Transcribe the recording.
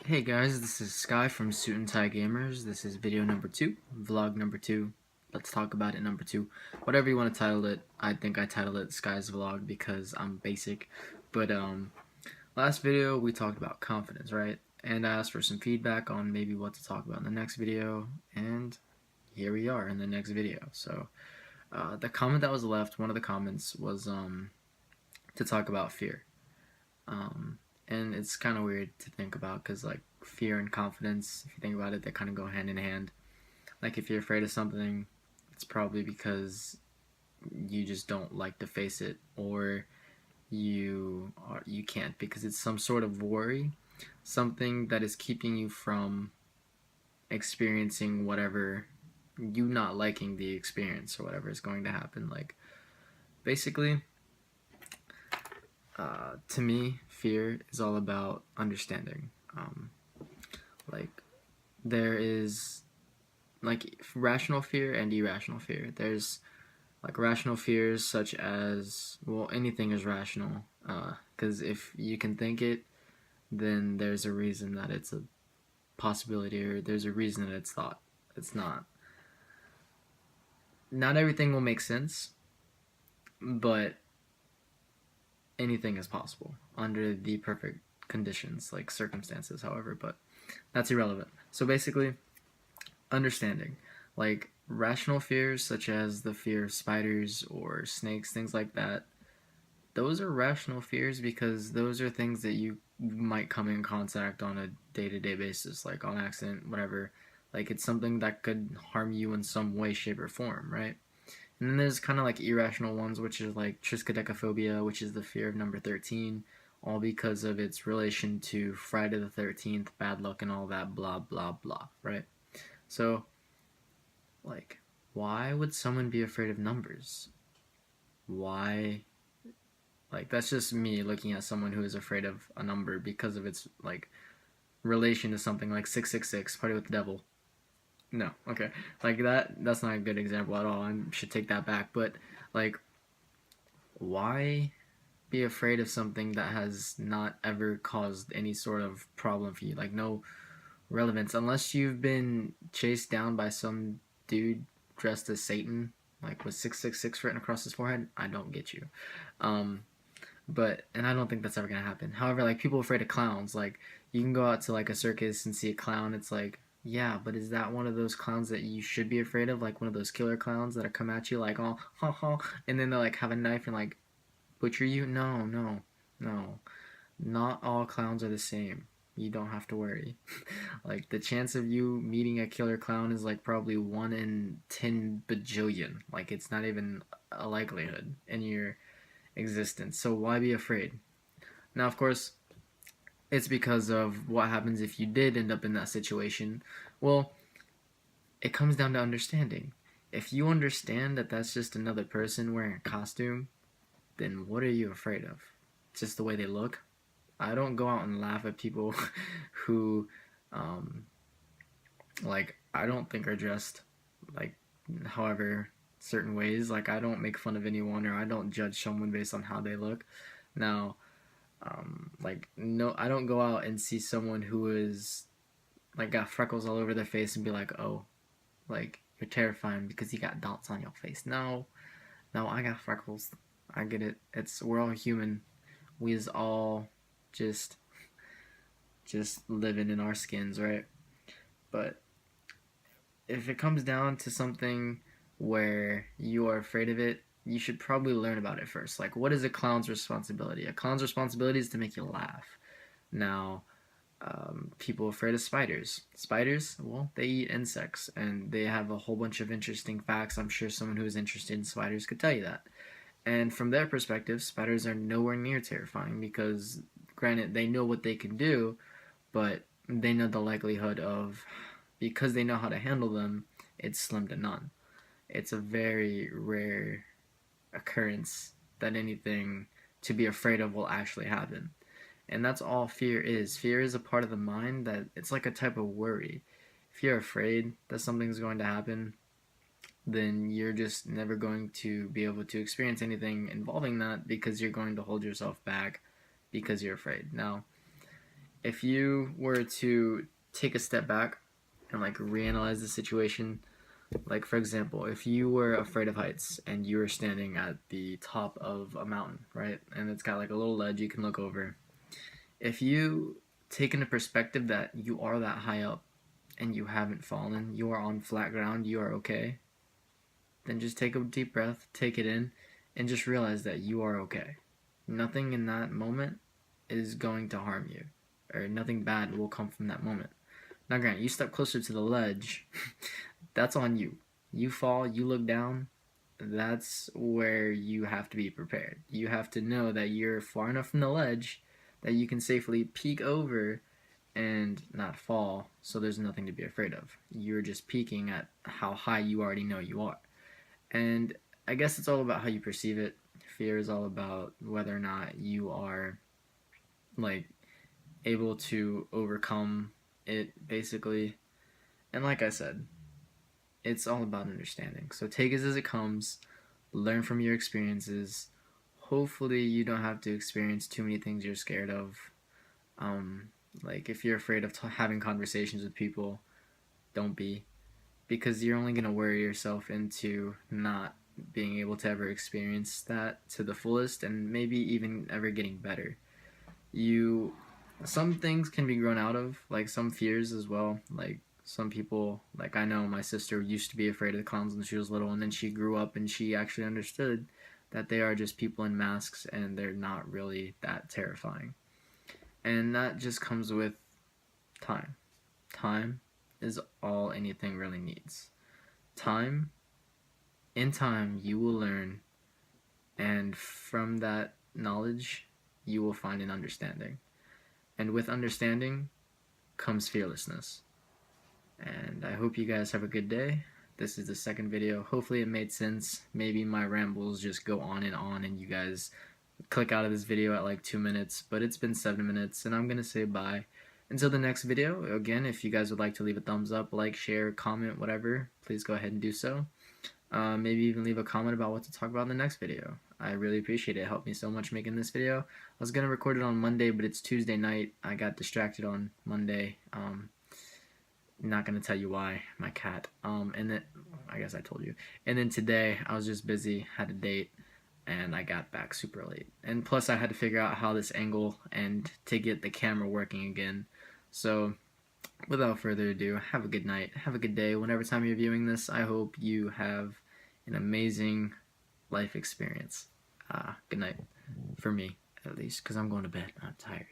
Hey guys, this is Sky from Suit and Tie Gamers. This is video number 2, vlog number 2. Let's talk about it number 2. Whatever you want to title it. I think I titled it Sky's Vlog because I'm basic. But last video we talked about confidence, right? And I asked for some feedback on maybe what to talk about in the next video, and here we are in the next video. So the comment that was left, one of the comments was to talk about fear. And it's kind of weird to think about because like fear and confidence, if you think about it, they kind of go hand in hand. Like if you're afraid of something, it's probably because you just don't like to face it, or you can't because it's some sort of worry, something that is keeping you from experiencing whatever, you not liking the experience or whatever is going to happen. Like basically, to me, fear is all about understanding. Like there is like rational fear and irrational fear. There's like rational fears such as, well, anything is rational, because if you can think it, then there's a reason that it's a possibility, or there's a reason that it's thought. It's not everything will make sense, but anything is possible under the perfect conditions, like circumstances, however, but that's irrelevant. So basically, understanding. Like rational fears, such as the fear of spiders or snakes, things like that, those are rational fears because those are things that you might come in contact on a day to day basis, like on accident, whatever. Like it's something that could harm you in some way, shape, or form, right? And then there's kind of like irrational ones, which is like triskaidekaphobia, which is the fear of number 13, all because of its relation to Friday the 13th, bad luck, and all that, blah, blah, blah, right? So, like, why would someone be afraid of numbers? Why? Like, that's just me looking at someone who is afraid of a number because of its, like, relation to something like 666, Party with the Devil. No, okay. Like, that's not a good example at all. I should take that back. But, like, why be afraid of something that has not ever caused any sort of problem for you? Like, no relevance. Unless you've been chased down by some dude dressed as Satan, like with 666 written across his forehead, I don't get you. Um, and I don't think that's ever gonna happen. However, like people afraid of clowns, like you can go out to like a circus and see a clown. It's like, yeah, but is that one of those clowns that you should be afraid of? Like one of those killer clowns that come at you like, oh, ha ha, and then they like have a knife and like butcher you? No, no, no. Not all clowns are the same. You don't have to worry. Like the chance of you meeting a killer clown is like probably 1 in 10 bajillion. Like it's not even a likelihood in your existence. So why be afraid? Now, of course, it's because of what happens if you did end up in that situation. Well, it comes down to understanding. If you understand that that's just another person wearing a costume, then what are you afraid of? Just the way they look? I don't go out and laugh at people who, um, like, I don't think are dressed like, however, certain ways. Like, I don't make fun of anyone or I don't judge someone based on how they look. Now, like, no, I don't go out and see someone who is, like, got freckles all over their face and be like, oh, like, you're terrifying because you got dots on your face. No, no, I got freckles. I get it. We're all human. We is all just living in our skins, right? But if it comes down to something where you are afraid of it, you should probably learn about it first. Like, what is a clown's responsibility? A clown's responsibility is to make you laugh. Now, people afraid of spiders. Spiders, well, they eat insects, and they have a whole bunch of interesting facts. I'm sure someone who is interested in spiders could tell you that. And from their perspective, spiders are nowhere near terrifying because, granted, they know what they can do, but they know the likelihood of, because they know how to handle them, it's slim to none. It's a very rare occurrence that anything to be afraid of will actually happen. And that's all fear is. Fear is a part of the mind that it's like a type of worry. If you're afraid that something's going to happen, then you're just never going to be able to experience anything involving that because you're going to hold yourself back because you're afraid. Now, if you were to take a step back and like reanalyze the situation, like for example, if you were afraid of heights and you were standing at the top of a mountain, right, and it's got like a little ledge you can look over, if you take into perspective that you are that high up and you haven't fallen, you are on flat ground, you are okay, then just take a deep breath, take it in, and just realize that you are okay. Nothing in that moment is going to harm you, or nothing bad will come from that moment. Now, granted, you step closer to the ledge, that's on you. You fall, you look down, that's where you have to be prepared. You have to know that you're far enough from the ledge that you can safely peek over and not fall, so there's nothing to be afraid of. You're just peeking at how high you already know you are. And I guess it's all about how you perceive it. Fear is all about whether or not you are like able to overcome it basically. And like I said, it's all about understanding. So take it as it comes, learn from your experiences. Hopefully you don't have to experience too many things you're scared of. Um, like if you're afraid of having conversations with people, don't be, because you're only going to worry yourself into not being able to ever experience that to the fullest and maybe even ever getting better. You Some things can be grown out of, like some fears as well. Like some people, like I know my sister used to be afraid of clowns when she was little, and then she grew up and she actually understood that they are just people in masks and they're not really that terrifying. And that just comes with time. Time is all anything really needs. Time, in time, you will learn, and from that knowledge, you will find an understanding. And with understanding comes fearlessness. And I hope you guys have a good day. This is the second video. Hopefully it made sense. Maybe my rambles just go on and you guys click out of this video at like 2 minutes, but it's been 7 minutes and I'm gonna say bye. Until the next video, again, if you guys would like to leave a thumbs up, like, share, comment, whatever, please go ahead and do so. Maybe even leave a comment about what to talk about in the next video. I really appreciate it. It helped me so much making this video. I was going to record it on Monday, but it's Tuesday night. I got distracted on Monday. Not going to tell you why, my cat. And then, I guess I told you. And then today, I was just busy, had a date, and I got back super late. And plus, I had to figure out how this angle and to get the camera working again. So, without further ado, have a good night, have a good day. Whenever time you're viewing this, I hope you have an amazing life experience. Good night, for me at least, because I'm going to bed. I'm tired.